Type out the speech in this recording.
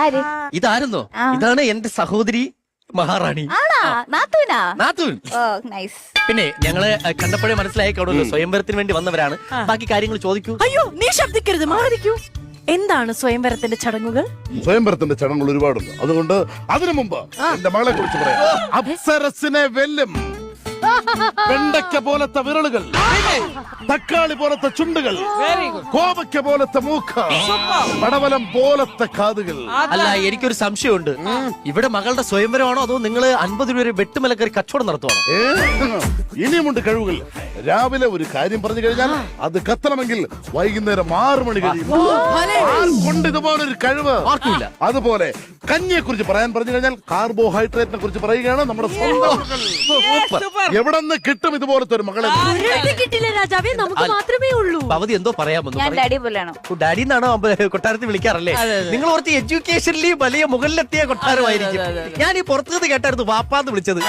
ആര്? ഇതായിരുന്നോ? ഇതാണ് എന്റെ സഹോദരി മഹാറാണി. ആണാ? നാത്തൂനാ? നാത്തൂൻ. ഓ നൈസ്. പിന്നെ ഞങ്ങള് കണ്ടപ്പോഴേ മനസ്സിലായി കാണുമല്ലോ സ്വയംവരത്തിന് വേണ്ടി വന്നവരാണ്. ബാക്കി കാര്യങ്ങൾ ചോദിക്കൂ. അയ്യോ നീ ശബ്ദിക്കരുത്, മാറിക്കൂ. എന്താണ് സ്വയംവരത്തിന്റെ ചടങ്ങുകൾ? സ്വയംവരത്തിന്റെ ചടങ്ങുകൾ ഒരുപാടുണ്ട്. അതുകൊണ്ട് അതിനു മുമ്പ് എന്റെ മകളെ കുറിച്ച് പറയാം. അപ്സരസിനെ വെല്ലും വെണ്ടയ്ക്ക പോലത്തെ വിരളുകൾ, തക്കാളി പോലത്തെ ചുണ്ടുകൾ, കോവയ്ക്ക പോലത്തെ മൂക്ക്, പടവലം പോലത്തെ കാതുകൾ. അല്ല, എനിക്കൊരു സംശയമുണ്ട്. ഇവിടെ മകളുടെ സ്വയംവരമാണോ അതോ നിങ്ങൾ 50 രൂപ വെട്ടുമലക്കറി കച്ചവടം നടത്തുവാണോ? ഇനിയുമുണ്ട് കഴിവുകൾ. രാവിലെ ഒരു കാര്യം പറഞ്ഞു കഴിഞ്ഞാൽ അത് കത്തണമെങ്കിൽ വൈകുന്നേരം 6 മണി കഴിയും. കൊണ്ട് ഇതുപോലൊരു കഴിവ് ആർക്കുമില്ല. അതുപോലെ കഞ്ഞിയെ കുറിച്ച് പറയാൻ പറഞ്ഞു കഴിഞ്ഞാൽ കാർബോഹൈഡ്രേറ്റിനെ കുറിച്ച് പറയുകയാണ് നമ്മുടെ സ്വന്തം. എവിടെ നിന്ന് കിട്ടും ഇതുപോലത്തെ ഒരു മകളെ? കിട്ടില്ല രാജാവേ, നമുക്ക് മാത്രമേ ഉള്ളൂ. ഭവതി എന്തോ പറയാമെന്ന്. ഞാൻ ഡാഡി പോലെയാണോ? ഡാഡി എന്നാണോ കൊട്ടാരത്തിൽ വിളിക്കാറല്ലേ? നിങ്ങൾ കുറച്ച് എഡ്യൂക്കേഷനിൽ വലിയ മുകളിലെത്തിയ കൊട്ടാരമായിരിക്കും. ഞാൻ ഈ പുറത്തുനിന്ന് കേട്ടായിരുന്നു വാപ്പാന്ന് വിളിച്ചത്.